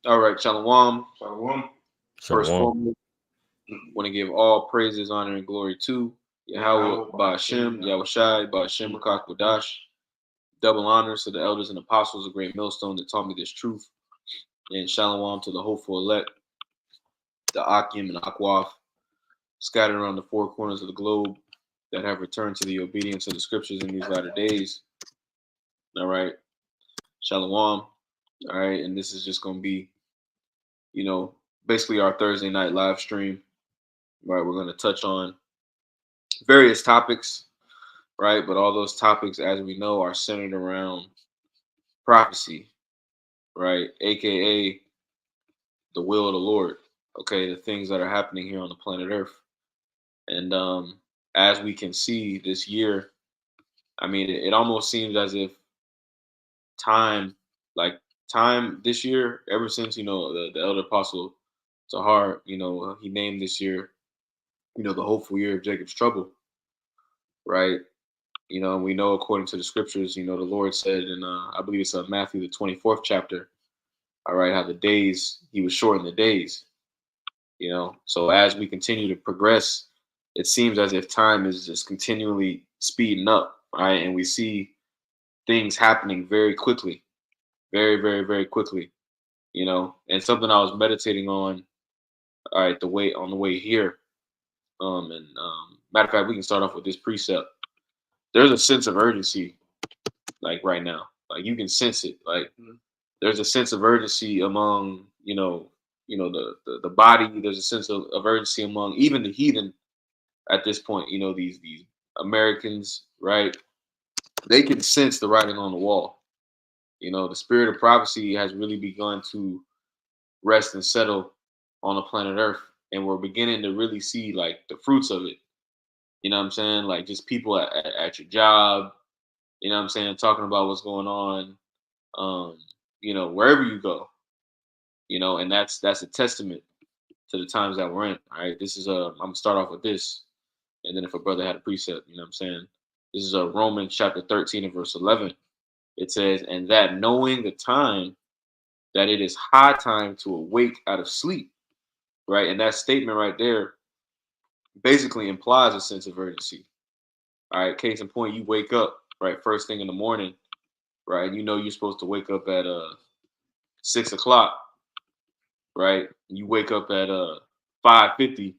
All right, Shalom. Shalom. First Shalom. foremost, want to give all praises, honor, and glory to Yahweh Ba'Shem, Yahushai, Ba'Shem Rakakwadash. Double honors to the elders and apostles of Great Millstone that taught me this truth. And Shalom to the hopeful elect, the Akim and Akwaf, scattered around the four corners of the globe that have returned to the obedience of the scriptures in these latter days. All right. Shalom. All right. And this is just going to be, basically our Thursday night live stream. Right. We're going to touch on various topics, right? But all those topics, as we know, are centered around prophecy, right? AKA the will of the Lord, okay? The things that are happening here on the planet Earth. And as we can see this year, I mean, it almost seems as if time, like time this year, ever since, the elder apostle Tahar, he named this year, the hopeful year of Jacob's trouble, right? And we know according to the scriptures, the Lord said in, I believe it's Matthew, the 24th chapter, all right, how the days, he was shortening the days, So as we continue to progress, it seems as if time is just continually speeding up, right? And we see things happening very quickly, very, very, very quickly, And something I was meditating on, all right, on the way here. Matter of fact, we can start off with this precept. There's a sense of urgency, like right now. Like you can sense it. Like there's a sense of urgency among, the body. There's a sense of urgency among even the heathen at this point. These Americans, right? They can sense the writing on the wall. The spirit of prophecy has really begun to rest and settle on the planet Earth, and we're beginning to really see like the fruits of it. You know what I'm saying? Like just people at your job, you know what I'm saying, talking about what's going on, wherever you go, and that's a testament to the times that we're in. All right. This is I'm gonna start off with this. And then if a brother had a precept, you know what I'm saying? This is Romans chapter 13 and verse 11. It says, and that knowing the time, that it is high time to awake out of sleep, right? And that statement right there basically implies a sense of urgency. All right, case in point, you wake up, right, first thing in the morning, right? You're supposed to wake up at 6 o'clock, right? You wake up at 5:50,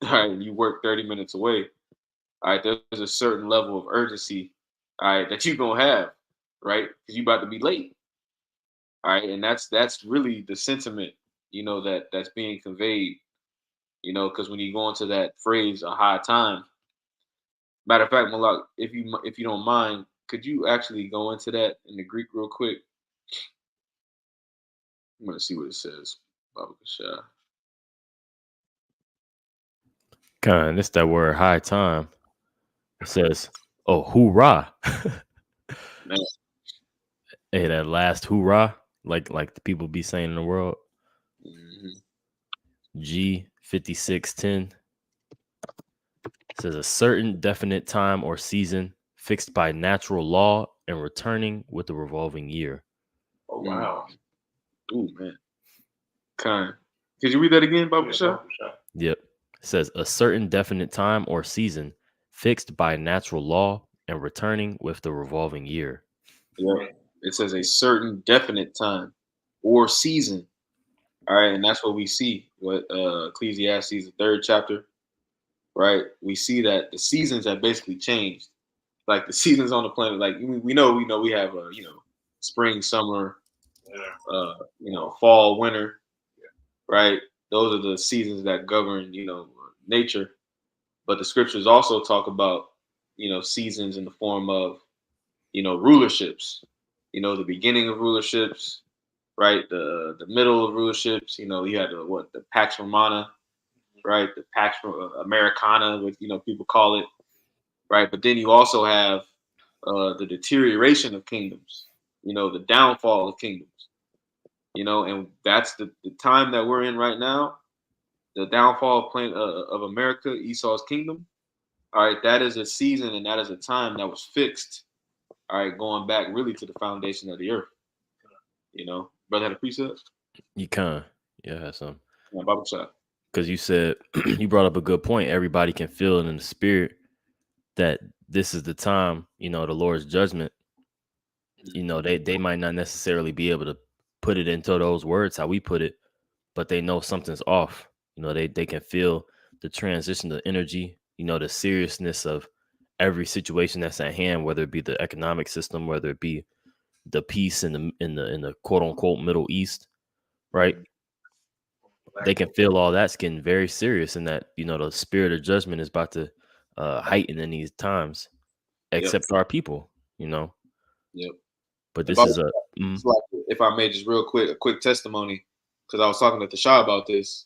right? And you work 30 minutes away. All right, there's a certain level of urgency, all right, that you're gonna have, right? Because you're about to be late. All right, and that's really the sentiment, that's being conveyed, because when you go into that phrase, a high time. Matter of fact, Malak, if you don't mind, could you actually go into that in the Greek real quick? I'm gonna see what it says. Baba Kasha. Kind, it's that word high time. It says, oh, hoorah. Man, Hey, that last hoorah, like the people be saying in the world. mhm. G5610 says a certain definite time or season fixed by natural law and returning with the revolving year. Oh wow. Ooh, man. Kind. Could you read that again, Baba Kasha? Yep. It says a certain definite time or season fixed by natural law and returning with the revolving year. Yeah. It says a certain definite time or season. All right, and that's what we see. What Ecclesiastes, the third chapter, right? We see that the seasons have basically changed. Like the seasons on the planet, like we have spring, summer, fall, winter, right? Those are the seasons that govern nature. But the scriptures also talk about seasons in the form of rulerships. The beginning of rulerships, right? The middle of rulerships. You had the Pax Romana, right? The Pax Americana, what people call it, right? But then you also have the deterioration of kingdoms. The downfall of kingdoms. And that's the time that we're in right now. The downfall of America, Esau's kingdom. All right, that is a season and that is a time that was fixed. All right, going back really to the foundation of the earth. Brother had a precept. You can. Yeah, some. Yeah, Bible shot. Because you said you brought up a good point. Everybody can feel it in the spirit that this is the time, the Lord's judgment. They might not necessarily be able to put it into those words how we put it, but they know something's off. They can feel the transition, the energy, the seriousness of every situation that's at hand, whether it be the economic system, whether it be the peace in the quote unquote Middle East, right? They can feel all that's getting very serious, and that the spirit of judgment is about to heighten in these times, Yep. except our people, Yep. But And this is a it's like, if I may just real quick, a quick testimony, because I was talking to the Shah about this.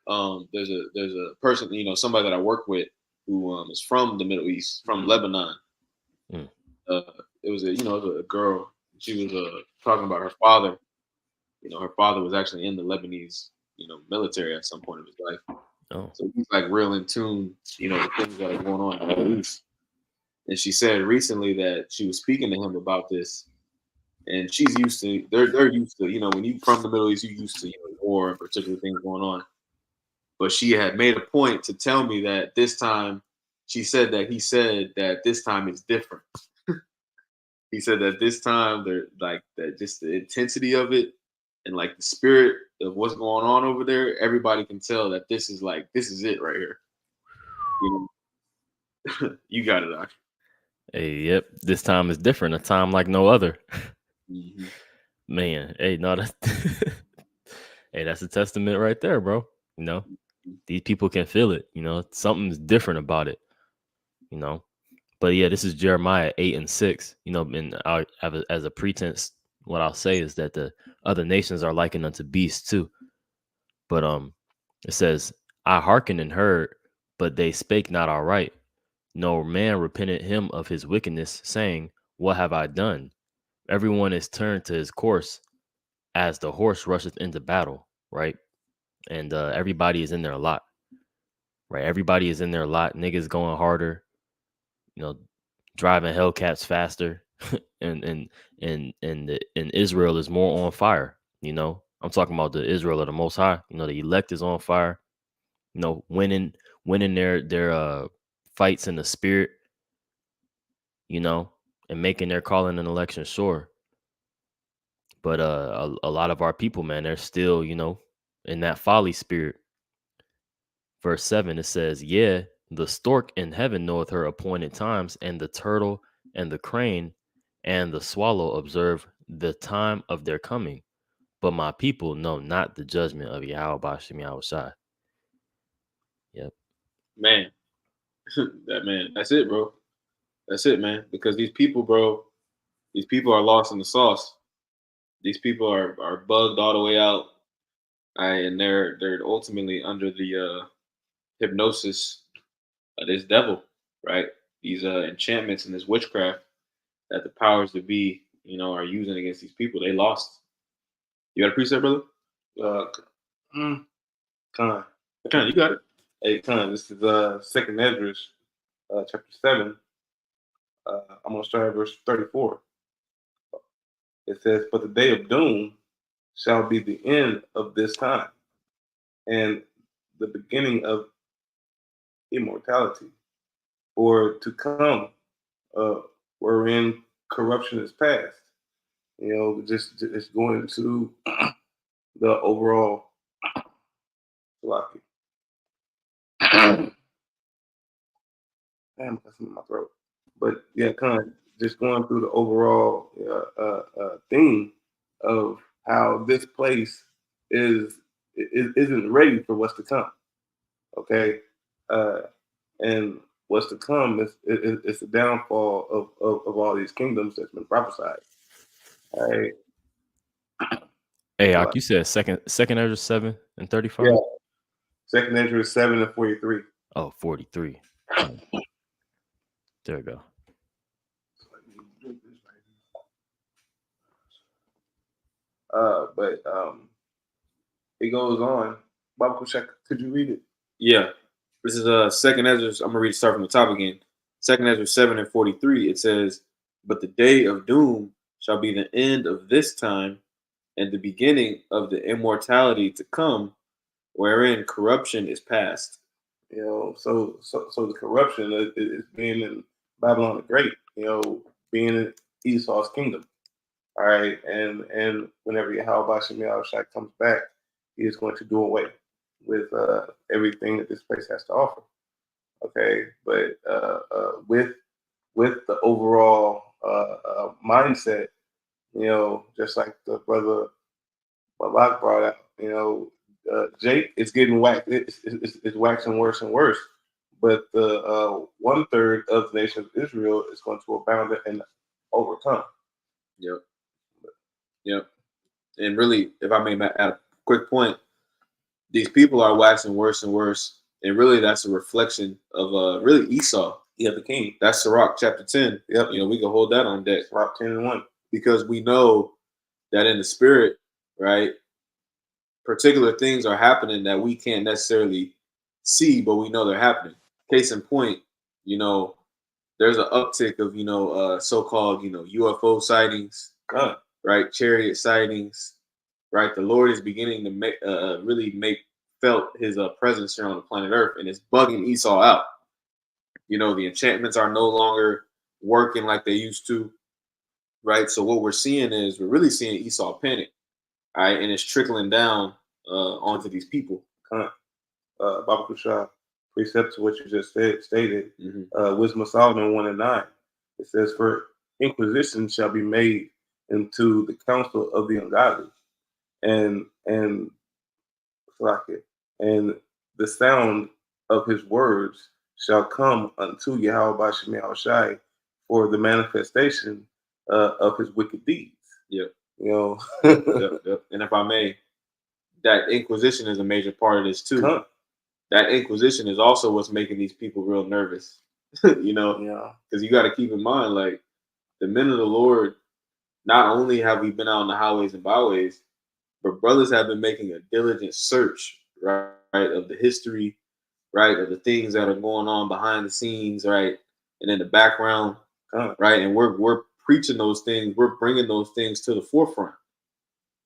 There's a person, somebody that I work with who is from the Middle East, from Lebanon. Mm. It was a girl. She was talking about her father. Her father was actually in the Lebanese, military at some point of his life. Oh. So he's like real in tune, the things that are going on in the Middle East. And she said recently that she was speaking to him about this, and she's used to. They're used to, when you from the Middle East, you're used to war and particular things going on. But she had made a point to tell me that this time, he said that this time is different. He said that this time they're like that, just the intensity of it and like the spirit of what's going on over there. Everybody can tell that this is it right here. You got it, Doc. Hey, yep. This time is different. A time like no other. Mm-hmm. Man, hey, no, that's hey, that's a testament right there, bro. These people can feel it. Something's different about it. But yeah, this is Jeremiah 8:6. And as a pretense, what I'll say is that the other nations are likened unto beasts too. But it says, I hearkened and heard, but they spake not aright. No man repented him of his wickedness, saying, what have I done? Everyone is turned to his course as the horse rusheth into battle, right? And everybody is in there a lot, right? Everybody is in there a lot. Niggas going harder, driving Hellcats faster, and Israel is more on fire. I'm talking about the Israel of the Most High. The elect is on fire. Winning their fights in the spirit. And making their calling and election sure. But a lot of our people, man, they're still, in that folly spirit. Verse 7, it says, yeah, the stork in heaven knoweth her appointed times, and the turtle and the crane and the swallow observe the time of their coming. But my people know not the judgment of Yahweh Bashim Yahushai. Yep. Man, that's it, bro. That's it, man. Because these people, bro, are lost in the sauce. These people are bugged all the way out, and they're ultimately under the hypnosis of this devil, right? These enchantments and this witchcraft that the powers that be, are using against these people. They lost. You got a precept, brother? Con. You got it. Hey, Con, this is Second Ezra, chapter 7. I'm gonna start at verse 34. It says, "But the day of doom shall be the end of this time, and the beginning of immortality, or to come, wherein corruption is past." Just it's going into the overall philosophy. Damn, that's in my throat. But yeah, kind of just going through the overall theme of how this place isn't ready for what's to come. Okay, and what's to come is the downfall of all these kingdoms that's been prophesied. All right. Hey, Ak, you said second Ezra 7 and 35? Yeah. Second Ezra 7 and 43. Oh, 43. There we go. But it goes on. Bible check. Could you read it? Yeah. This is Second Ezra. I'm gonna read start from the top again. Second Ezra 7 and 43. It says, "But the day of doom shall be the end of this time, and the beginning of the immortality to come, wherein corruption is past. So the corruption is being in Babylon the Great. Being in Esau's kingdom. All right, and whenever Yahweh Shemiah Shai comes back, he is going to do away with everything that this place has to offer. Okay, but with the overall mindset, just like the brother Balak brought out, Jake is getting whacked. It's waxing worse and worse. But the 1/3 of the nation of Israel is going to abound and overcome. Yep. Yep. And really, if I may add a quick point, these people are waxing worse and worse. And really, that's a reflection of really Esau. Yeah, the king. That's Sirach chapter 10. Yep. We can hold that on deck. Sirach 10:1. Because we know that in the spirit, right, particular things are happening that we can't necessarily see, but we know they're happening. Case in point, there's an uptick of, so-called, UFO sightings, right? Chariot sightings, right? The Lord is beginning to make really make felt his presence here on the planet Earth, and it's bugging Esau out. The enchantments are no longer working like they used to, right? So what we're seeing is we're really seeing Esau panic, all right? And it's trickling down onto these people. Baba Kushah, precept to what you just stated, Wisdom of Solomon 1:9. It says, "For inquisition shall be made into the counsel of the ungodly, and the sound of his words shall come unto Yahweh Shemiah Shai for the manifestation of his wicked deeds." Yep. Yep. And if I may, that inquisition is a major part of this too. That inquisition is also what's making these people real nervous. Because you got to keep in mind, like, the men of the Lord, not only have we been out on the highways and byways, but brothers have been making a diligent search, right, of the history, right, of the things that are going on behind the scenes, right, and in the background, right, and we're preaching those things, we're bringing those things to the forefront.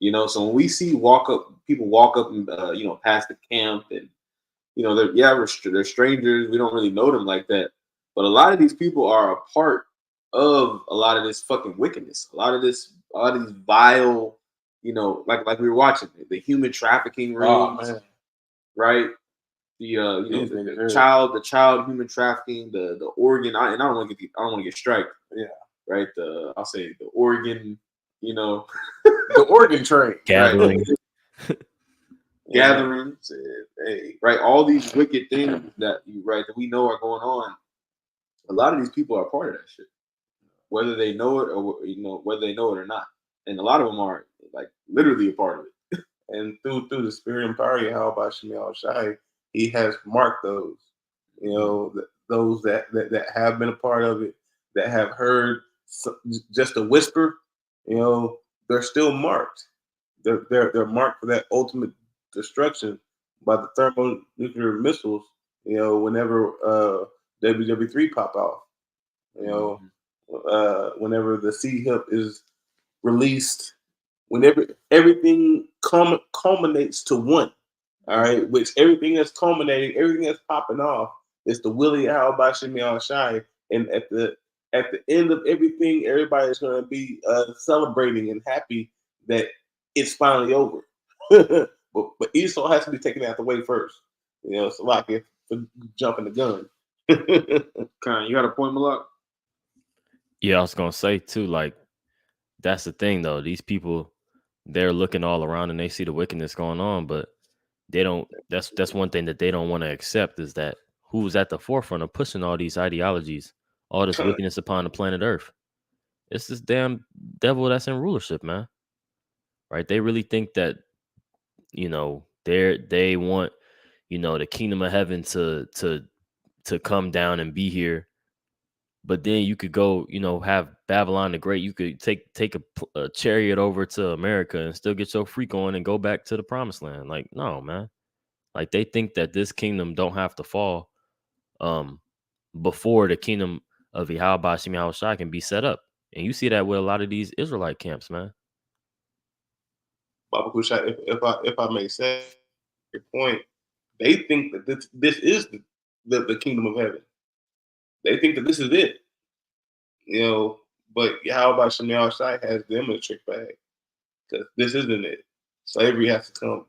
So when we see people walk up and past the camp, and they're strangers, we don't really know them like that, but a lot of these people are a part of a lot of this fucking wickedness, a lot of these vile, like we were watching the human trafficking rooms, right? The child human trafficking, the organ, and I don't want to get striked, right? I'll say the organ, the organ trade gathering. Right? Gatherings, right? All these wicked things that we know are going on. A lot of these people are part of that shit, whether they know it or whether they know it or not. And a lot of them are like literally a part of it. And through the spirit and power of Yahweh Shemiah Shai, he has marked those, those that have been a part of it, that have heard just a whisper, they're still marked. They're marked for that ultimate destruction by the thermonuclear missiles, whenever WW3 pop off, whenever the C-HIP is released, whenever everything culminates to one, all right, which everything that's culminating, everything that's popping off is the will of Yahweh Shemiah Shai, and at the end of everything, everybody's going to be celebrating and happy that it's finally over. But Esau has to be taken out the way first. So like if for jumping the gun. You got a point, Malak? Yeah, I was gonna say too, like, that's the thing though. These people, they're looking all around and they see the wickedness going on, but they don't. That's one thing that they don't want to accept, is that who's at the forefront of pushing all these ideologies, all this wickedness upon the planet Earth. It's this damn devil that's in rulership, man. Right? They really think that they want the kingdom of heaven to come down and be here. But then you could go, have Babylon the Great. You could take a chariot over to America and still get your freak on and go back to the promised land. Like, no, man. Like, they think that this kingdom don't have to fall before the kingdom of Yahweh Shai can be set up. And you see that with a lot of these Israelite camps, man. Baba Kushai, if I may say your point, they think that this is the kingdom of heaven. They think that this is it. But how about Shemel Shai has them in a trick bag? Because this isn't it. Slavery has to come.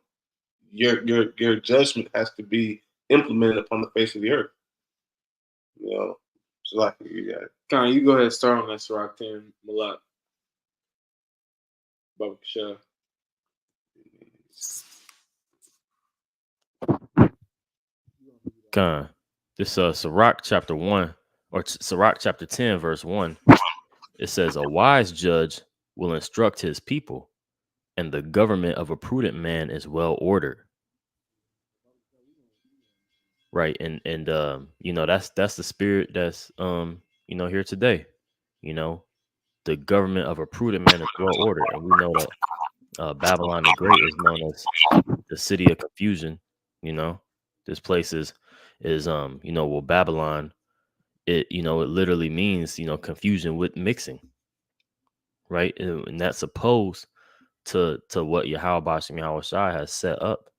Your judgment has to be implemented upon the face of the earth. So like you got it. Con, you go ahead and start on that Sirach 10, Malak. Baba Kishah. Con. This Sirach chapter 1 or Sirach chapter 10 verse 1. It says a wise judge will instruct his people, and the government of a prudent man is well ordered. Right, and that's the spirit that's here today. The government of a prudent man is well ordered, and we know that Babylon the Great is known as the city of confusion. This place is Babylon. It literally means confusion with mixing, right? And that's opposed to what Yahweh Bashim Yahweh Shai has set up,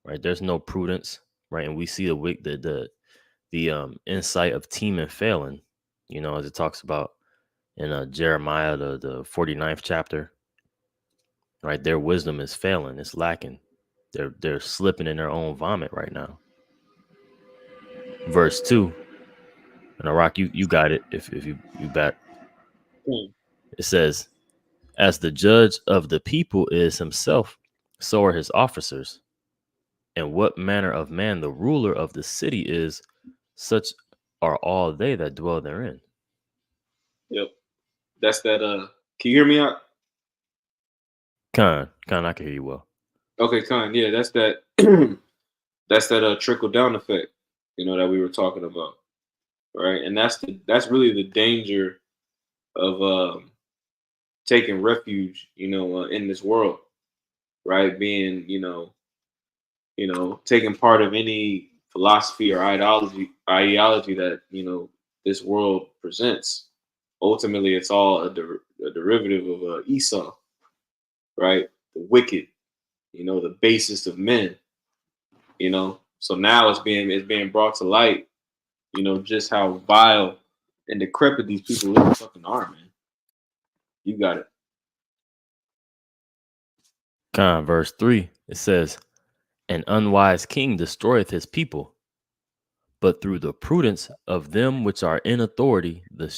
right? There's no prudence, right? And we see the insight of team and failing, as it talks about in Jeremiah, the 49th chapter, right? Their wisdom is failing, it's lacking. They're slipping in their own vomit right now. Verse 2, and Iraq, you got it if you back. It says, as the judge of the people is himself, so are his officers. And what manner of man the ruler of the city is, such are all they that dwell therein. Yep. That's that. Can you hear me out? Khan, I can hear you well. Okay, Khan. Yeah, that's that. That's that trickle down effect, that we were talking about, right? And that's really the danger of taking refuge, in this world, right? Being, taking part of any philosophy or ideology that this world presents. Ultimately, it's all a derivative of Esau, right? The wicked, the basest of men, So now it's being brought to light, just how vile and decrepit these people really fucking are, man. You got it. Verse 3, it says, an unwise king destroyeth his people, but through the prudence of them which are in authority, the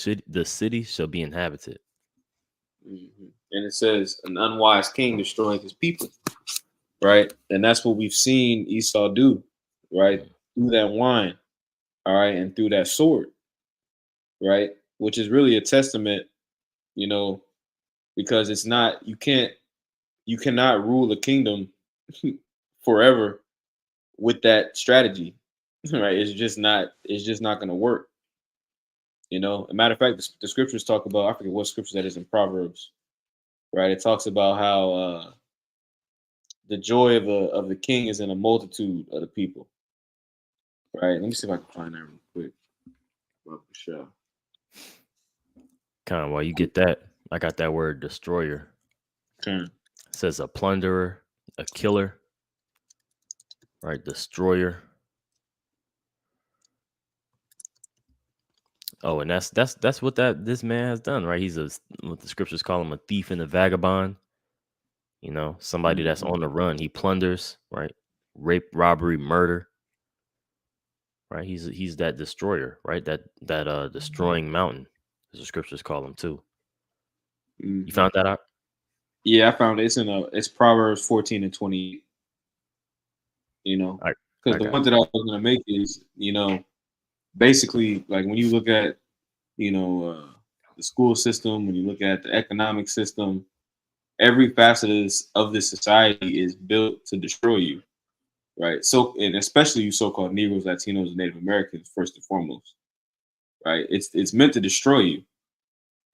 city shall be inhabited. Mm-hmm. And it says, an unwise king destroyeth his people, right? And that's what we've seen Esau do, right? Through that wine, all right, and through that sword, right? Which is really a testament, because it's not, you cannot rule a kingdom forever with that strategy, right? It's just not going to work. As a matter of fact, the scriptures talk about, I forget what scripture that is in Proverbs, right? It talks about how the joy of the king is in a multitude of the people, right? Let me see if I can find that real quick. For sure. While you get that, I got that word destroyer. Okay. It says a plunderer, a killer, right? Destroyer. Oh, and that's what this man has done, right? He's what the scriptures call him, a thief and a vagabond. Somebody that's on the run. He plunders, right? Rape, robbery, murder. Right? He's that destroyer, right? That destroying mountain, as the scriptures call him too. Mm-hmm. You found that out? Yeah, I found it. It's Proverbs 14 and 20. Because the point that I was going to make is, basically, like when you look at, the school system, when you look at the economic system, every facet of this society is built to destroy you, right? So, and especially you so-called Negroes, Latinos, and Native Americans, first and foremost, right? It's meant to destroy you,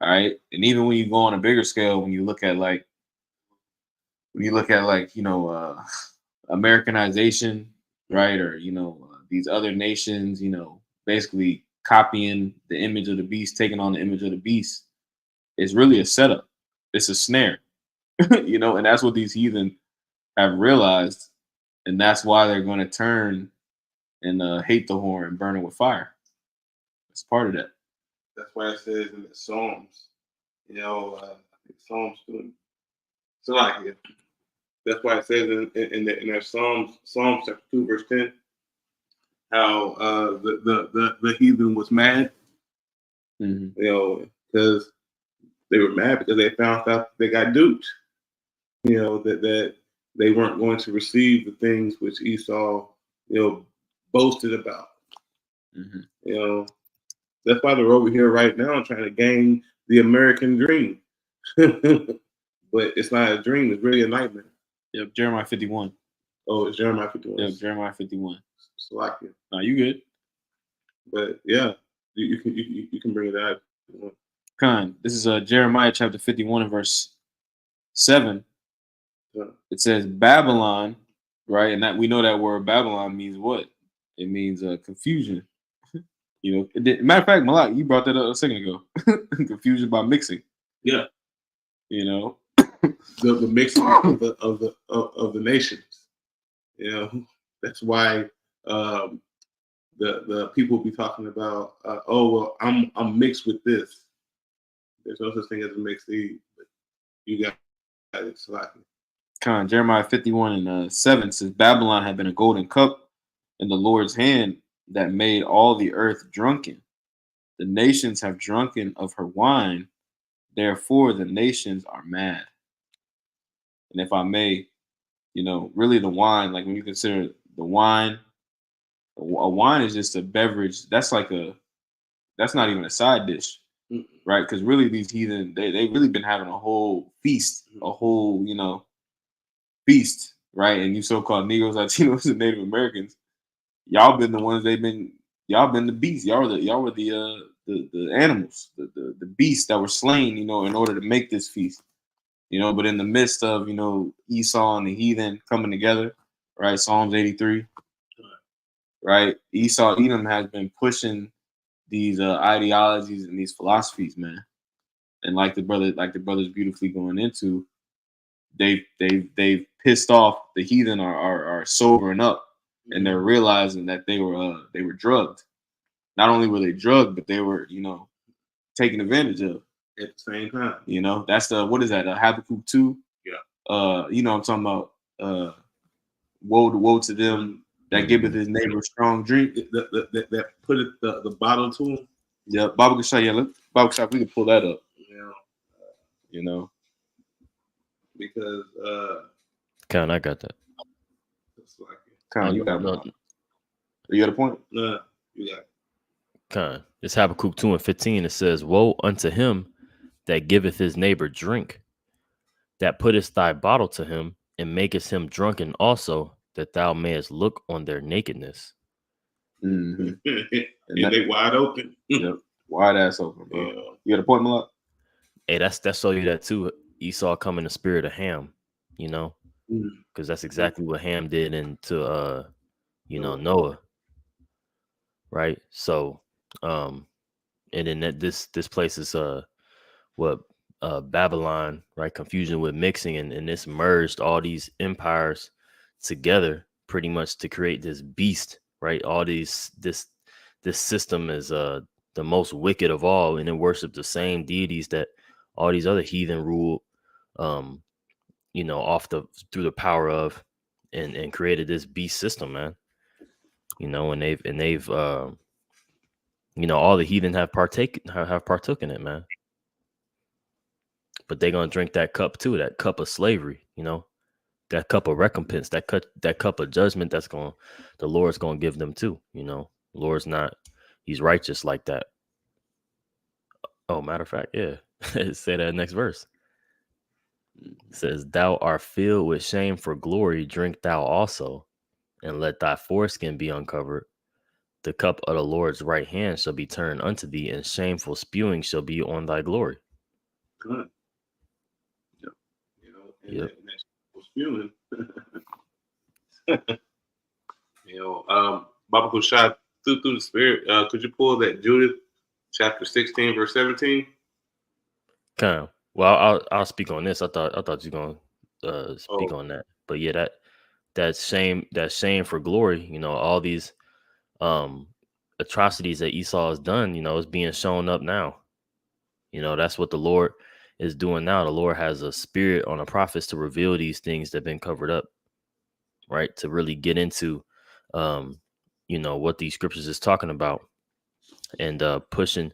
all right? And even when you go on a bigger scale, when you look at Americanization, right? Or, these other nations, basically copying the image of the beast, taking on the image of the beast, is really a setup. It's a snare, You know, and that's what these heathen have realized, and that's why they're going to turn and hate the whore and burn it with fire. It's part of that. That's why it says in the Psalms, I think Psalms 2. So like, that's why it says in their Psalms chapter 2 verse 10, how the heathen was mad, because they were mad because they found out they got duped. That they weren't going to receive the things which Esau, boasted about. That's why they're over here right now trying to gain the American dream. But it's not a dream, it's really a nightmare. Yep, Jeremiah 51. Oh, it's Jeremiah 51. Yep, Jeremiah 51. Slovakia. No, you good. But yeah, you can bring it out. Khan, this is Jeremiah chapter 51 and verse 7. Yeah. It says Babylon, right? And that we know that word Babylon means what? It means confusion. Matter of fact, Malak, you brought that up a second ago. Confusion by mixing. Yeah. The mixing of the nations. That's why the people be talking about, I'm mixed with this. There's no such thing as a mixed seed, but you got it. Khan, Jeremiah 51 and 7 says Babylon had been a golden cup in the Lord's hand that made all the earth drunken. The nations have drunken of her wine, therefore the nations are mad. And if I may, really the wine, like when you consider the wine, a wine is just a beverage. That's not even a side dish, right? Because really these heathen, they really been having a whole feast, feast, right? And you so-called Negroes, Latinos, and Native Americans, y'all been the ones y'all been the beasts. Y'all were the animals, the beasts that were slain, in order to make this feast. But in the midst of, Esau and the heathen coming together, right? Psalms 83, right? Esau, Edom has been pushing these ideologies and these philosophies, man. And like the brothers beautifully going into, they've pissed off. The heathen are sobering up, and they're realizing that they were drugged. Not only were they drugged, but they were, taken advantage of at the same time. That's what is that? Habakkuk 2. Yeah. I'm talking about woe to them that giveth his neighbor strong drink. That put it the bottle to him. Yeah, Baba Kashai, Baba Kashai, we can pull that up. Because Count, I got that. Count, you got it. You got a point? No, you got it. Con. It's Habakkuk 2 and 15. It says, woe unto him that giveth his neighbor drink, that puttest thy bottle to him, and makest him drunken also, that thou mayest look on their nakedness. Mm-hmm. And they wide open. Yep. Wide ass open, bro. Yeah. You got a point, Malak? Hey, that's show you that too. Esau come in the spirit of Ham, because that's exactly what Ham did into Noah. Right. So and then this place is Babylon, right? Confusion with mixing, and this merged all these empires together pretty much to create this beast, right? All this system is the most wicked of all, and it worship the same deities that all these other heathen ruled through the power of, and created this beast system, man. And they've all the heathen have partook in it, man. But they're gonna drink that cup too, that cup of slavery, that cup of recompense, that cup of judgment the Lord's gonna give them too. Lord's he's righteous like that. Oh, matter of fact, yeah. Say that next verse. It says, thou art filled with shame for glory, drink thou also, and let thy foreskin be uncovered. The cup of the Lord's right hand shall be turned unto thee, and shameful spewing shall be on thy glory. Good. Yep. And spewing. Baba Kushai through the spirit. Could you pull that Judith chapter 16 verse 17? Kind of. Well, I'll speak on this. I thought you were gonna speak Oh, on that. But yeah, that shame for glory, all these um atrocities that Esau has done, is being shown up now. That's what the Lord is doing now. The Lord has a spirit on the prophets to reveal these things that have been covered up, right? To really get into um, what these scriptures is talking about and pushing,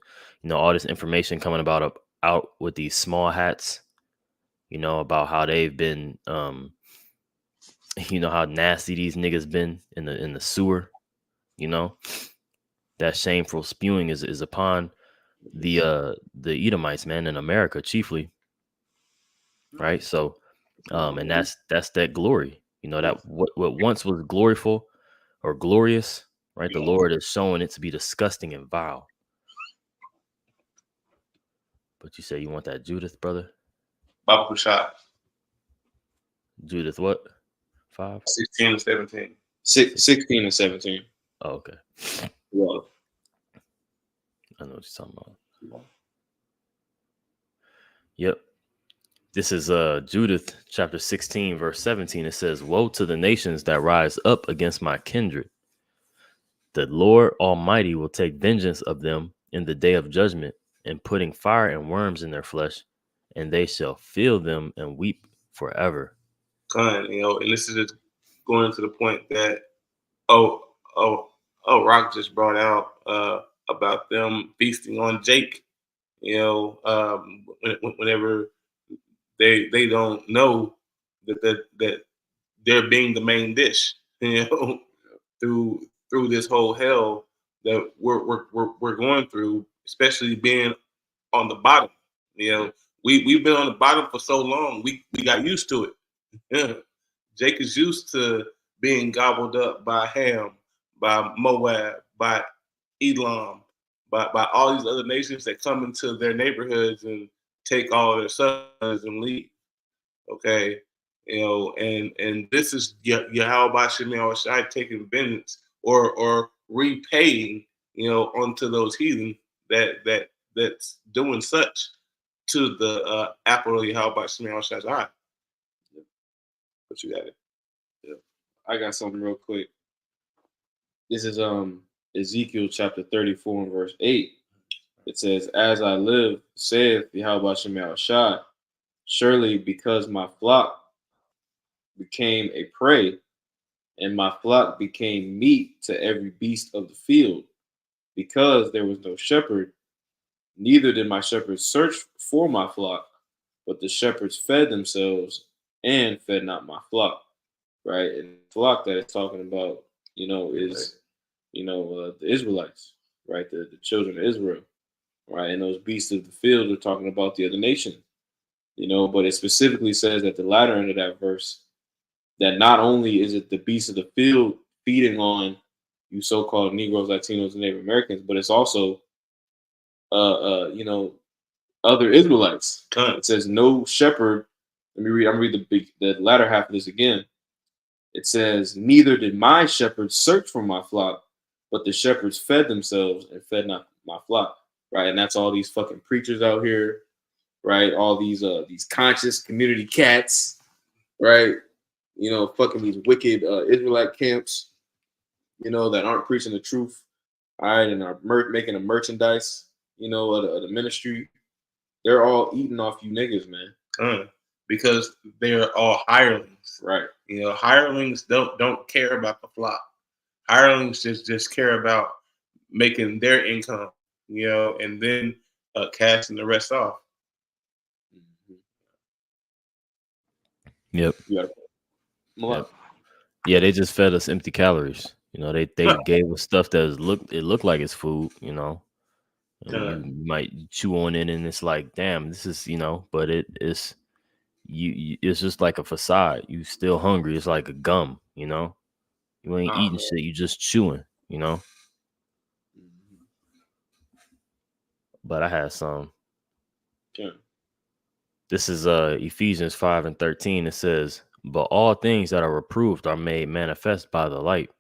all this information coming about out with these small hats, about how they've been how nasty these niggas been in the sewer, you know. That shameful spewing is upon the Edomites, man, in America chiefly, right? So and that's that glory, that what once was gloriful or glorious, right? The Lord is showing it to be disgusting and vile. But you say you want that Judith, brother? Baba Kushai, Judith what? 5? 16 and 17. 16 and 17. Oh, okay. Well, I know what you're talking about. Yep. This is Judith chapter 16, verse 17. It says, "Woe to the nations that rise up against my kindred. The Lord Almighty will take vengeance of them in the day of judgment, and putting fire and worms in their flesh, and they shall feel them and weep forever." And this is just going to the point that oh Rock just brought out about them feasting on Jake. Whenever they don't know that they're being the main dish, through this whole hell that we're going through, especially being on the bottom. We've been on the bottom for so long, we got used to it. Yeah. Jake is used to being gobbled up by Ham, by Moab, by Elam, by all these other nations that come into their neighborhoods and take all of their sons and leave. Okay, and this is Yahweh Shemel Shai taking vengeance or repaying, onto those heathen that's doing such to the apple of Yahweh Shemel Shai. What you got it? yeah. I got something real quick. This is Ezekiel chapter 34 and verse 8. It says, "As I live, saith Yahweh Shemel Shai, surely because my flock became a prey, and my flock became meat to every beast of the field, because there was no shepherd, neither did my shepherds search for my flock, but the shepherds fed themselves and fed not my flock." Right? And the flock that it's talking about, is, the Israelites, right? The children of Israel, right? And those beasts of the field are talking about the other nation, but it specifically says at the latter end of that verse that not only is it the beasts of the field feeding on you so-called Negroes, Latinos, and Native Americans, but it's also, other Israelites. It says no shepherd. Let me read. I'm gonna read the latter half of this again. It says, "Neither did my shepherds search for my flock, but the shepherds fed themselves and fed not my flock." Right, and that's all these fucking preachers out here, right? All these conscious community cats, right? Fucking these wicked Israelite camps, that aren't preaching the truth, all right, and are making a merchandise, of the ministry. They're all eating off you niggas, man. Because they're all hirelings, right? Hirelings don't care about the flock. Hirelings just care about making their income, and then casting the rest off. Yep. Yep. Yeah, they just fed us empty calories. They gave us stuff that looked like it's food, and you might chew on it and it's like, damn, this is, but it's it's just like a facade. You still hungry. It's like a gum, you ain't eating shit, you just chewing, But I had some. Okay. This is Ephesians 5 and 13. It says, "But all things that are reproved are made manifest by the light.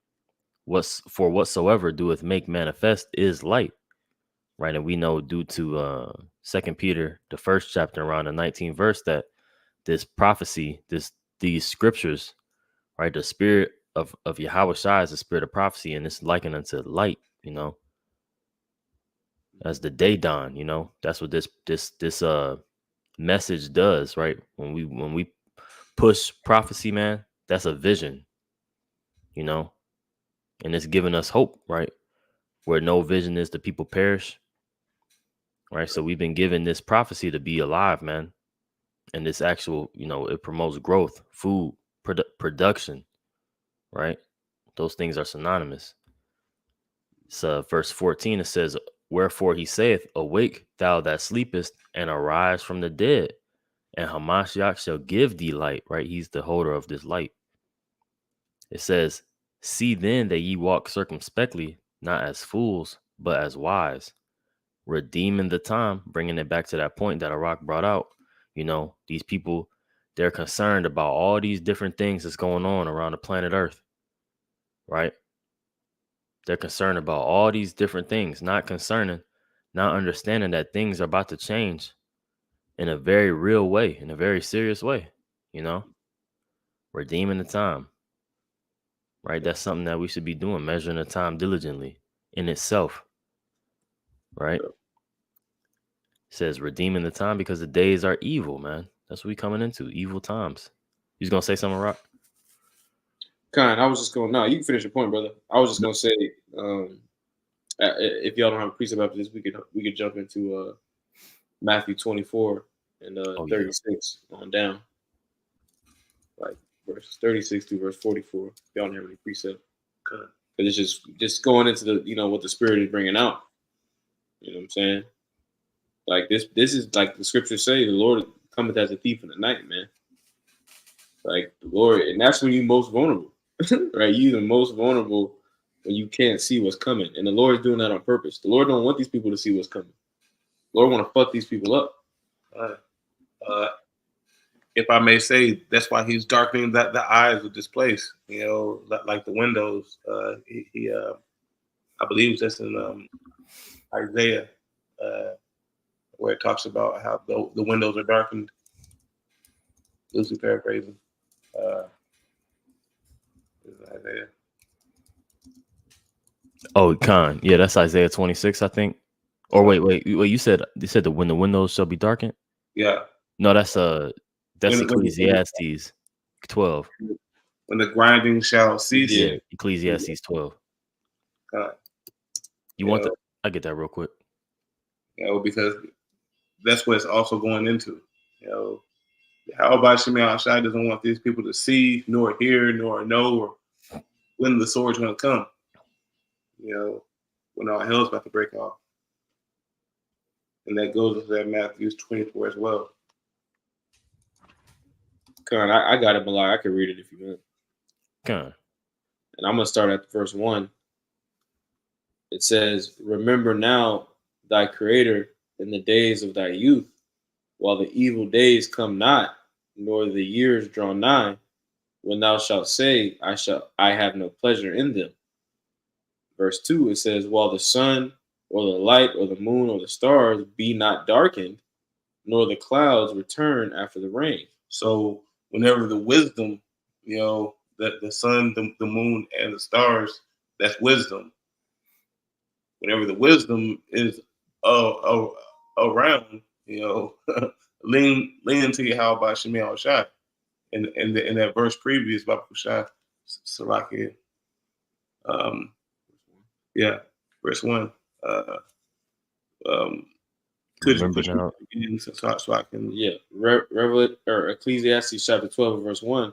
Whatsoever doeth make manifest is light." right? And we know due to 2 Peter, the first chapter, around the 19th verse, that this prophecy, these scriptures, right, the spirit of Yahweh Shai is the spirit of prophecy, and it's likened unto light, as the day dawn. That's what this message does, right? When we push prophecy, man, that's a vision, and it's giving us hope, right? Where no vision is, the people perish, right? So we've been given this prophecy to be alive, man. And this actual, it promotes growth, food, production, right? Those things are synonymous. So verse 14, it says, wherefore he saith, awake thou that sleepest, and arise from the dead, and Hamashiach shall give thee light, right? He's the holder of this light. It says, see then that ye walk circumspectly, not as fools, but as wise, redeeming the time, bringing it back to that point that Iraq brought out. These people, they're concerned about all these different things that's going on around the planet Earth, right? They're concerned about all these different things, not understanding that things are about to change in a very real way, in a very serious way, redeeming the time, right? That's something that we should be doing, measuring the time diligently in itself, right? It says redeeming the time because the days are evil, man. That's what we coming into, evil times. You was gonna say something, Rock? I was just going. No, you can finish your point, brother. I was just gonna say, if y'all don't have a precept after this, we could jump into Matthew 24 and 36 on down, like verse 36 to verse 44. If y'all don't have any precept, but it's just going into the what the Spirit is bringing out. You know what I'm saying? Like this is like the scriptures say, the Lord cometh as a thief in the night, man. Like the Lord, and that's when you're most vulnerable, right? You're the most vulnerable when you can't see what's coming, and the Lord is doing that on purpose. The Lord don't want these people to see what's coming. The Lord want to fuck these people up. If I may say, that's why he's darkening the eyes of this place. Like the windows. I believe that's in Isaiah, where it talks about how the windows are darkened. Loosely paraphrasing. Isaiah. Oh, Khan. Yeah, that's Isaiah 26, I think. Or wait. You said when the windows shall be darkened? Yeah. No, that's Ecclesiastes 12. When the grinding shall cease. Yeah, Ecclesiastes 12. You want that? I get that real quick. Because that's what it's also going into. How about Shimei Shai doesn't want these people to see, nor hear, nor know, or when the sword's going to come. When all hell's about to break off. And that goes into that Matthew 24 as well. I got it, Malak. I can read it if you want. And I'm going to start at verse 1. It says, remember now thy Creator in the days of thy youth, while the evil days come not, nor the years draw nigh, when thou shalt say, I have no pleasure in them. Verse 2, it says, while the sun or the light or the moon or the stars be not darkened, nor the clouds return after the rain. So whenever the wisdom, that the sun, the moon, and the stars, that's wisdom. Whenever the wisdom is around, lean to Yahweh Shemel Shai. In that verse previous about Shai Salakia. Verse 1. Remember now. So I can, Ecclesiastes chapter 12 verse 1.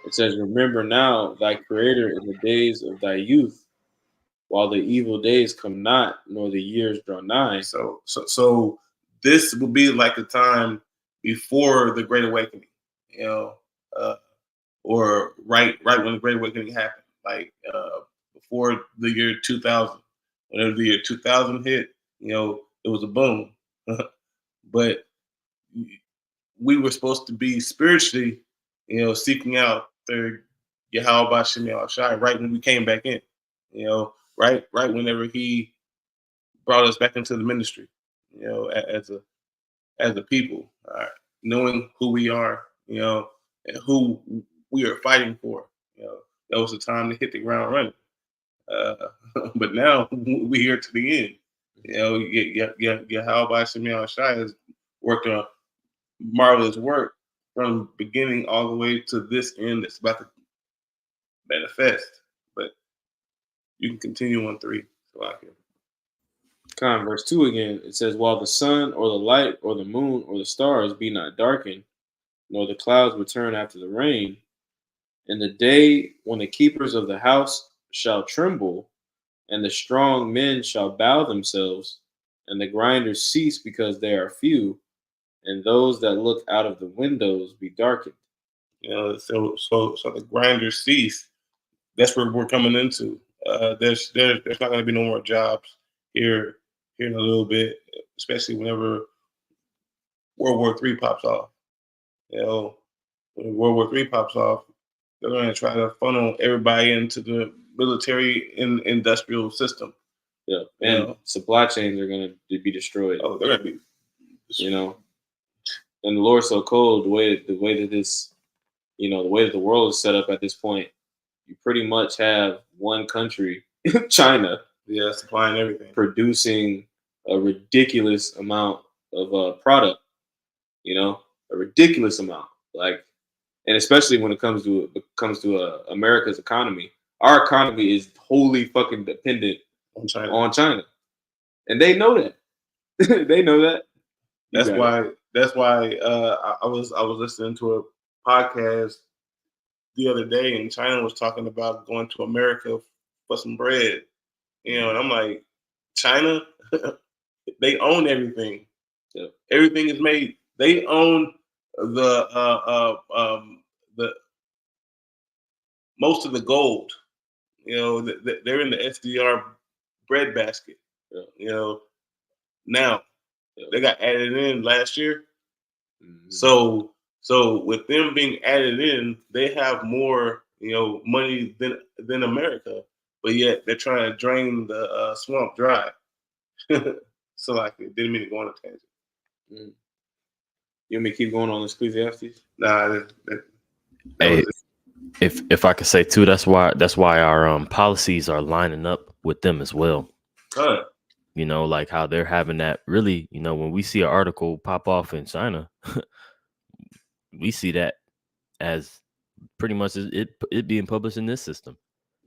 It says, remember now thy Creator in the days of thy youth, while the evil days come not, nor the years draw nigh. So this will be like the time before the Great Awakening, or right when the Great Awakening happened, like before the year 2000. Whenever the year 2000 hit, it was a boom. But we were supposed to be spiritually, seeking out the Yahweh Shemel Shai right when we came back in, right whenever he brought us back into the ministry. As a people, knowing who we are, and who we are fighting for. That was the time to hit the ground running. But now we're here to the end. Yahweh Shemiah Shai has worked on marvelous work from beginning all the way to this end that's about to manifest. But you can continue on 3. So I can. Verse 2 again, it says, while the sun or the light or the moon or the stars be not darkened, nor the clouds return after the rain, in the day when the keepers of the house shall tremble, and the strong men shall bow themselves, and the grinders cease because they are few, and those that look out of the windows be darkened. So the grinders cease. That's where we're coming into. There's not going to be no more jobs here in a little bit, especially whenever World War III pops off. When World War III pops off, they're going to try to funnel everybody into the military and industrial system. Yeah, and supply chains are going to be destroyed. Oh, they're going to be. And the Lord's so cold. The way that this, the way that the world is set up at this point, you pretty much have one country, China, supplying everything, producing a ridiculous amount of product. A ridiculous amount. And especially when it comes to America's economy, our economy is wholly fucking dependent on China, and they know that. They know that. That's why I was listening to a podcast the other day, and China was talking about going to America for some bread. And I'm like, China, they own everything. Yeah. Everything is made. They own the most of the gold. They're in the SDR bread basket. Yeah. Now they got added in last year. Mm-hmm. So with them being added in, they have more money than America, but yet they're trying to drain the swamp dry. So didn't mean to go on a tangent. Mm. You want me to keep going on Ecclesiastes? Nah. Hey, if I could say too, that's why our policies are lining up with them as well. Like how they're having that really, when we see an article pop off in China, we see that as pretty much it being published in this system.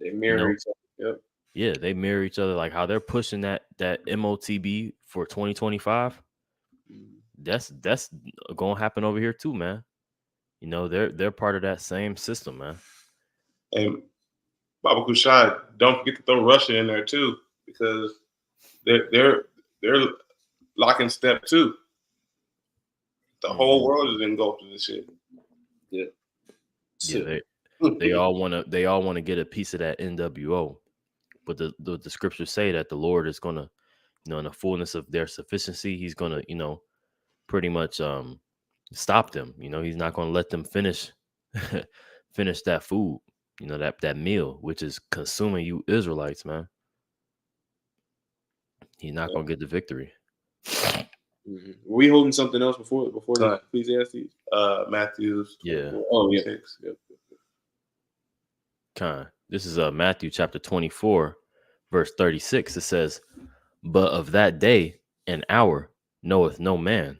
They mirror each other. Yep. Yeah, they mirror each other. Like how they're pushing that MOTB for 2025. That's gonna happen over here too, man. They're part of that same system, man. And Baba Kushad, don't forget to throw Russia in there too, because they're locking step too. The whole world is engulfed in this shit. Yeah. Yeah, they all want to get a piece of that NWO, but the scriptures say that the Lord is gonna, in the fullness of their sufficiency, He's gonna, pretty much stop them. He's not gonna let them finish that food, that meal, which is consuming you Israelites, man. He's not gonna get the victory. Mm-hmm. Were we holding something else before Ecclesiastes? Matthew's. Yeah. Oh yeah. Yep. This is Matthew chapter 24, verse 36. It says, "But of that day and hour knoweth no man,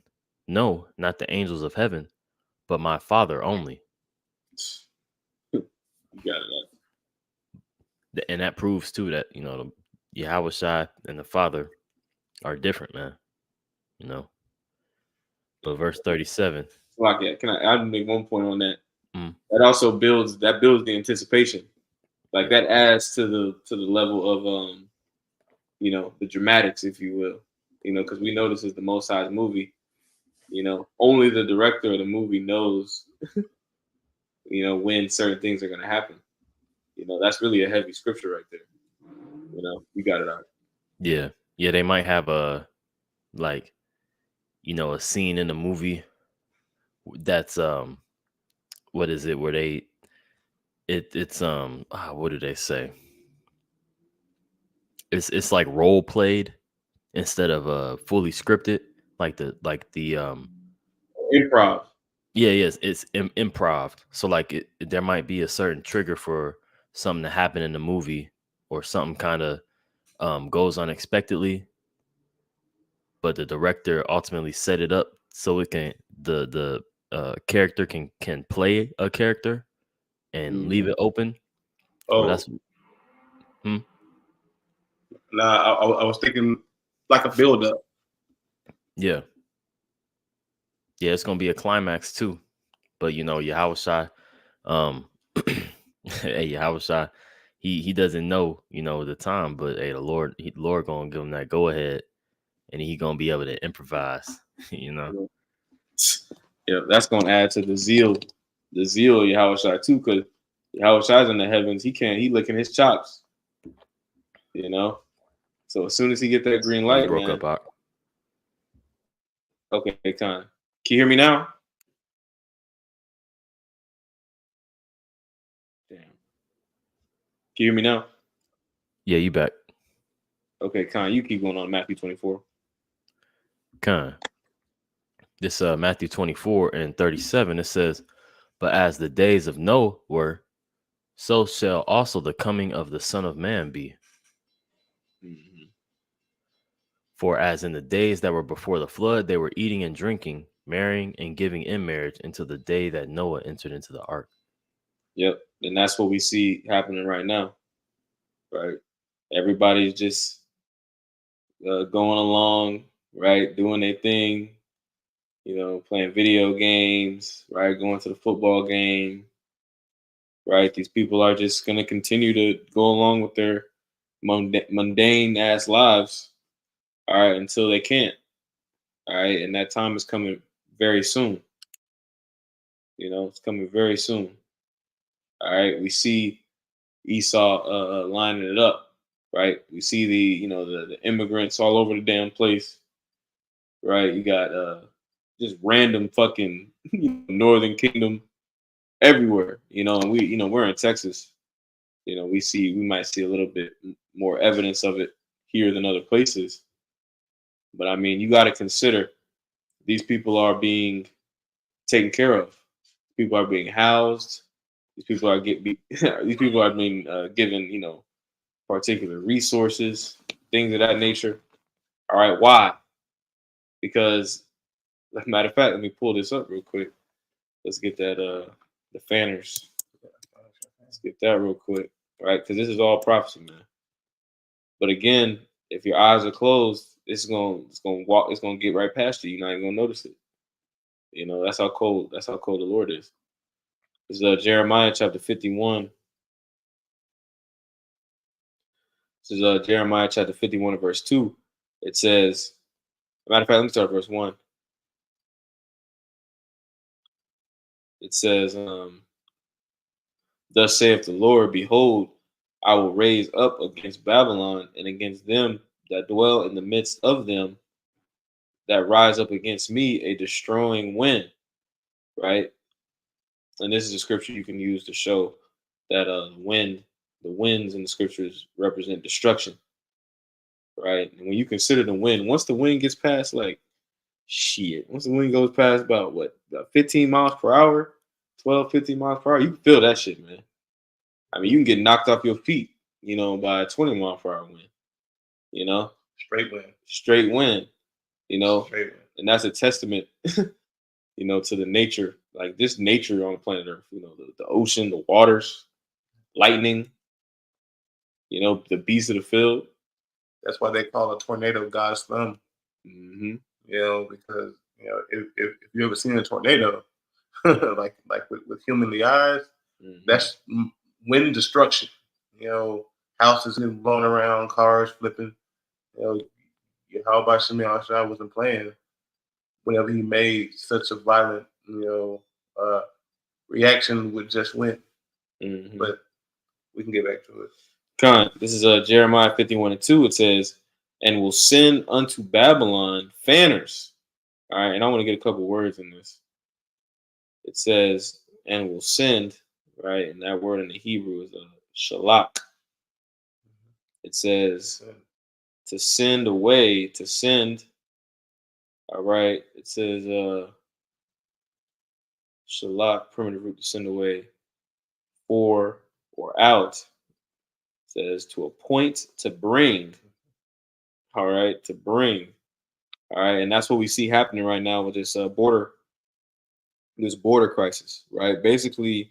no, not the angels of heaven, but my Father only." You got it. And that proves too that the Yahweh Shai and the Father are different, man. But verse 37. Can I make one point on that? That also builds the anticipation. That adds to the level of the dramatics, if you will. Because we know this is the Most High's movie. Only the director of the movie knows when certain things are gonna happen. That's really a heavy scripture right there. You got it out. Yeah. They might have a scene in the movie that's what is it where it's what do they say? It's like role played, instead of fully scripted, like the Improv. yeah, yes, it's improv. So like there might be a certain trigger for something to happen in the movie, or something kind of goes unexpectedly, but the director ultimately set it up so it can the character can play a character and leave Mhm. it open. Or Oh, that's hmm, nah, I was thinking like a build up. yeah, yeah, it's gonna be a climax too. But you know, Yahushua, um, hey, Yahushua, he doesn't know, the time, but hey, the Lord gonna give him that go ahead, and he gonna be able to improvise, you know. Yeah, that's gonna add to the zeal of Yahushua too, because Yahushua's in the heavens. He licking his chops, you know. So as soon as he get that green Oh, you light, broke man. up, Ak. Okay, Con. Can you hear me now? Damn. Can you hear me now? Yeah, you back. Okay, Con, you keep going on Matthew 24. Kind. This Matthew 24:37, it says, "But as the days of Noah were, so shall also the coming of the Son of Man be. Mhm. For as in the days that were before the flood, they were eating and drinking, marrying and giving in marriage until the day that Noah entered into the ark." Yep, and that's what we see happening right now, right? Everybody's just going along, right, doing their thing, playing video games, right, going to the football game, right? These people are just going to continue to go along with their mundane ass lives, all right, until they can't, all right, and that time is coming very soon. It's coming very soon. All right, we see Esau lining it up, right? We see the immigrants all over the damn place, right? You got just random fucking Northern Kingdom everywhere, and we're in Texas. We might see a little bit more evidence of it here than other places. But I mean, you got to consider these people are being taken care of. People are being housed. These people are these people are being given, particular resources, things of that nature. All right, why? Because, matter of fact, let me pull this up real quick. Let's get that the fanners. Let's get that real quick, right? Because this is all prophecy, man. But again, if your eyes are closed, it's gonna get right past you. You're not even gonna notice it. That's how cold the Lord is. This is Jeremiah chapter 51. This is Jeremiah chapter 51 and verse 2. It says, matter of fact, let me start at verse 1. It says, thus saith the Lord, behold, I will raise up against Babylon and against them that dwell in the midst of them that rise up against me a destroying wind, right? And this is a scripture you can use to show that the winds in the scriptures represent destruction, right? And when you consider the wind, once the wind gets past once the wind goes past about 15 miles per hour, 12, 15 miles per hour, you can feel that shit, man. I mean, you can get knocked off your feet, by a 20-mile per hour wind, you know, Straight win. straight wind, Straight win. and that's a testament, to the nature, like this nature on the planet Earth, the ocean, the waters, lightning, the beasts of the field. That's why they call a tornado God's thumb. Hmm. Because if you ever seen a tornado, with humanly eyes, Hmm. that's wind destruction. Houses getting blown around, cars flipping. How about Shemi Al wasn't playing whenever he made such a violent, reaction with just wind. Hmm. But we can get back to it. This is Jeremiah 51 and 2. It says, and will send unto Babylon fanners. All right, and I want to get a couple words in this. It says, and will send, right? And that word in the Hebrew is shalak. It says to send away, to send. All right. It says shalak, primitive root to send away, for or out. It says to appoint, to bring. All right, to bring. All right, and that's what we see happening right now with this border crisis, right? Basically,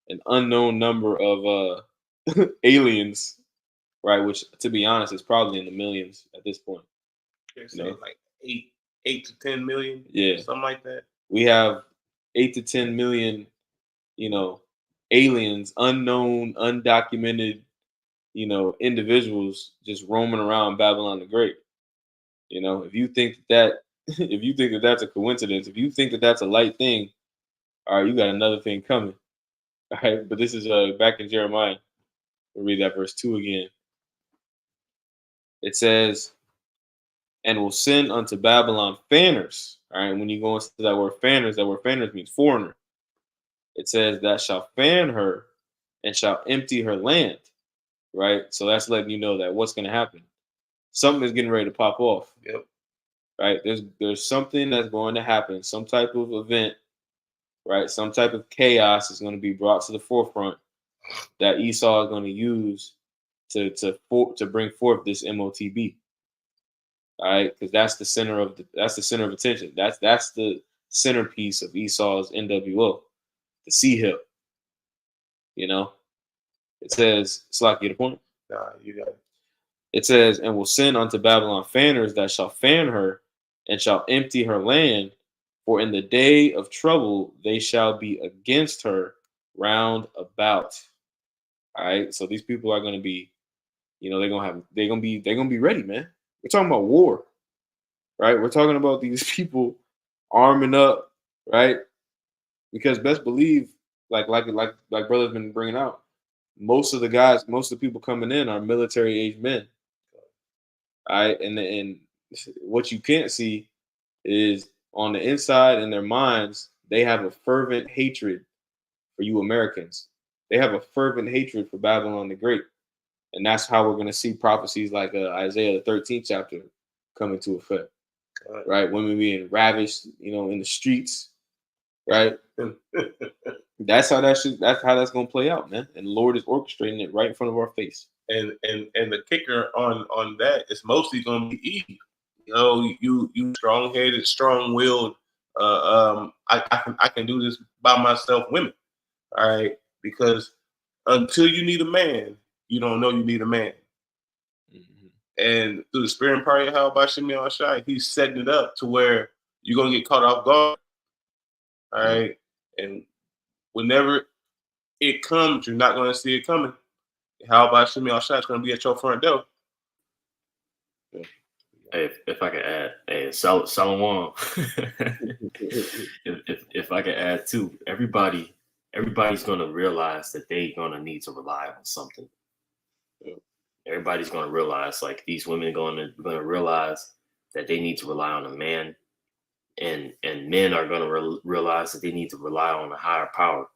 an unknown number of aliens, right? Which, to be honest, is probably in the millions at this point. They're saying like 8 to 10 million, Yeah, something like that. we have 8 to 10 million, aliens, unknown, undocumented, individuals just roaming around Babylon the Great. If you think that, if you think that that's a coincidence, if you think that that's a light thing, all right, you got another thing coming. All right, but this is back in Jeremiah. We'll read that verse 2 again. It says, and will send unto Babylon fanners. All right, when you go into that word fanners means foreigner. It says that shall fan her and shall empty her land. Right, so that's letting you know that what's going to happen. Something is getting ready to pop off. Yep. Right, there's something that's going to happen, some type of event, right? Some type of chaos is going to be brought to the forefront that Esau is going to use to bring forth this MOTB. All right, because that's the center of attention. That's the centerpiece of Esau's NWO, the Sea Hill. It says, Slack, you get a point? Nah, you got it. It says, and will send unto Babylon fanners that shall fan her and shall empty her land, for in the day of trouble they shall be against her round about. All right, so these people are going to be, they're going to be ready, man. We're talking about war, right? We're talking about these people arming up, right? Because best believe, like brother's been bringing out, most of the people coming in are military age men. All right, and what you can't see is on the inside in their minds, they have a fervent hatred for you Americans. They have a fervent hatred for Babylon the Great. And that's how we're going to see prophecies like Isaiah, the 13th chapter, come into effect. Right? Women being ravished, in the streets. Right? That's how that's going to play out, man. And the Lord is orchestrating it right in front of our face. And the kicker on that is mostly going to be Eve. You strong-headed, strong-willed. I can do this by myself, women. All right, because until you need a man, you don't know you need a man. Mm-hmm. And through the spirit and power of Yahweh Shemi Al-Shai, he's setting it up to where you're gonna get caught off guard. All right, and whenever it comes, you're not gonna see it coming. Yahweh Shemi Al-Shai is gonna be at your front door. Hey, if I could add, hey, Salomon. if I could add too, everybody's gonna realize that they're gonna need to rely on something. Everybody's gonna realize, like these women gonna realize that they need to rely on a man, and men are gonna realize that they need to rely on a higher power.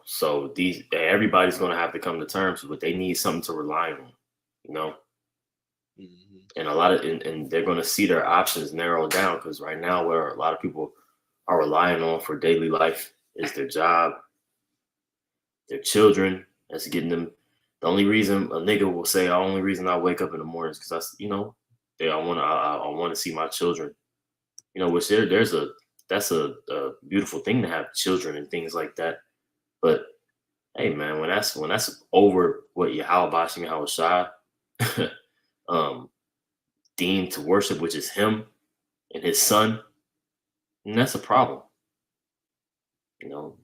So everybody's gonna have to come to terms with they need something to rely on. Mm-hmm. And a lot of and they're going to see their options narrow down, because right now where a lot of people are relying on for daily life is their job, their children. That's getting them. The only reason a nigga will say, the only reason I wake up in the morning is because I want to see my children. Which that's a beautiful thing to have children and things like that. But hey, man, when that's over what Yahweh Bashim Yahweh Shai deemed to worship, which is him and his son, and that's a problem.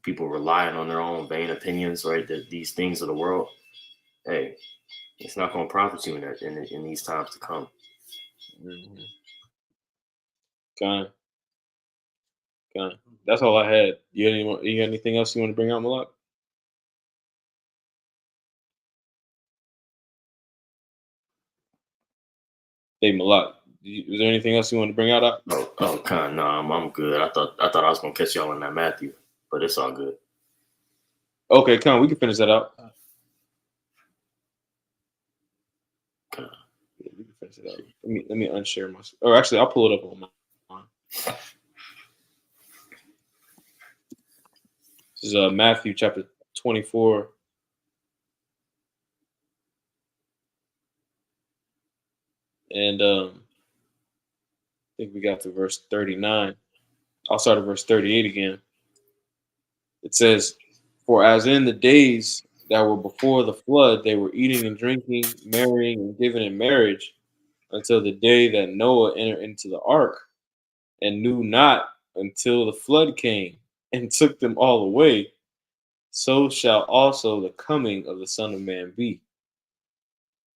People relying on their own vain opinions, right? That these things of the world, hey, it's not going to profit you in these times to come. Mm-hmm. Okay. That's all I had. You got anything else you want to bring out, Malak? Hey, Malak, is there anything else you want to bring out? Oh, Khan, no, I'm good. I thought I was gonna catch y'all in that Matthew, but it's all good. Okay, Khan, we can finish that out. Let me unshare my. Or actually, I'll pull it up on mine. This is Matthew chapter 24. And I think we got to verse 39. I'll start at verse 38 again. It says, "For as in the days that were before the flood, they were eating and drinking, marrying and giving in marriage, until the day that Noah entered into the ark, and knew not until the flood came and took them all away. So shall also the coming of the Son of Man be."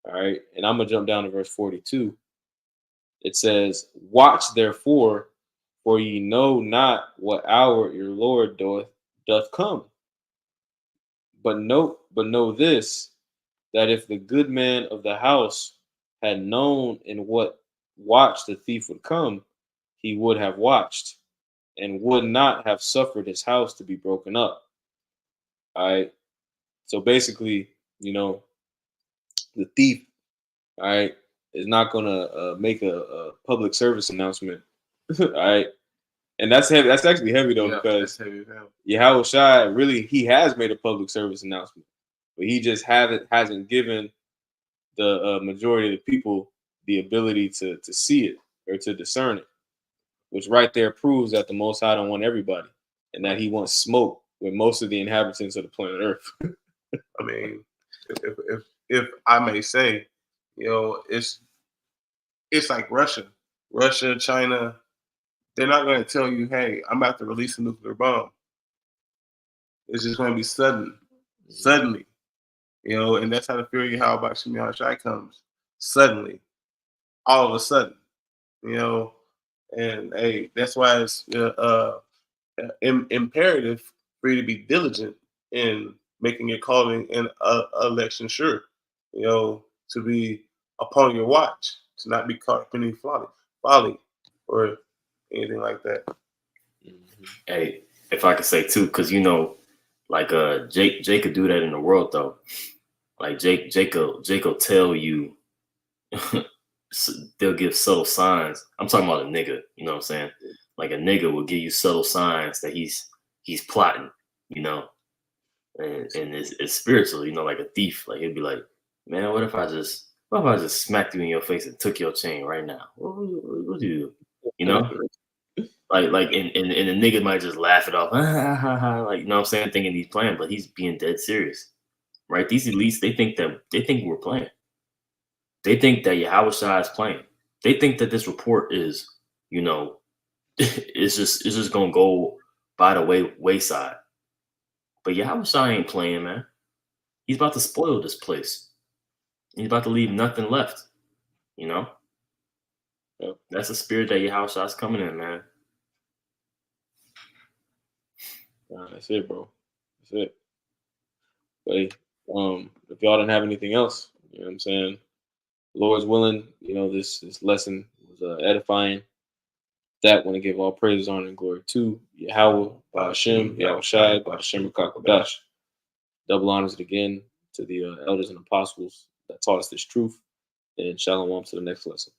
All right. And I'm going to jump down to verse 42. It says, "Watch therefore, for ye know not what hour your Lord doth come. But know this, that if the good man of the house had known in what watch the thief would come, he would have watched, and would not have suffered his house to be broken up." All right. So basically, the thief, all right, is not going to make a public service announcement. All right. And that's heavy. That's actually heavy though, because Yahweh Shai really, he has made a public service announcement, but he just hasn't given the majority of the people the ability to see it or to discern it, which right there proves that the Most High don't want everybody, and that he wants smoke with most of the inhabitants of the planet Earth. I mean, if I may say, it's like Russia, China. They're not going to tell you, "Hey, I'm about to release a nuclear bomb." It's just going to be suddenly, and that's how the fury how about Shemi Shai comes suddenly, all of a sudden, and hey, that's why it's imperative for you to be diligent in making your calling and election sure, to be upon your watch, to not be caught up in any folly, or anything like that. Hey, if I could say too, because like Jake could do that in the world though. Like Jake will tell you, they'll give subtle signs. I'm talking about a nigga, you know what I'm saying? Like a nigga will give you subtle signs that he's plotting, and it's spiritual, like a thief. Like he'll be like, "Man, what if I just smacked you in your face and took your chain right now? What do you do?" Like and the nigga might just laugh it off, like, you know what I'm saying, thinking he's playing, but he's being dead serious, right? These elites, they think we're playing. They think that Yahweh Shai is playing. They think that this report is, it's just gonna go by the wayside. But Yahweh Shai ain't playing, man. He's about to spoil this place. He's about to leave nothing left. That's the spirit that Yahweh Shai is coming in, man. That's it, bro. That's it. But if y'all didn't have anything else, you know what I'm saying? Lord's willing, this lesson was edifying. That want to give all praise, honor, and glory to Yahweh, Ba'ashem, Yahweh Shai, Ba'ashem Rakakodash. Double honors again to the elders and apostles that taught us this truth. And shalom to the next lesson.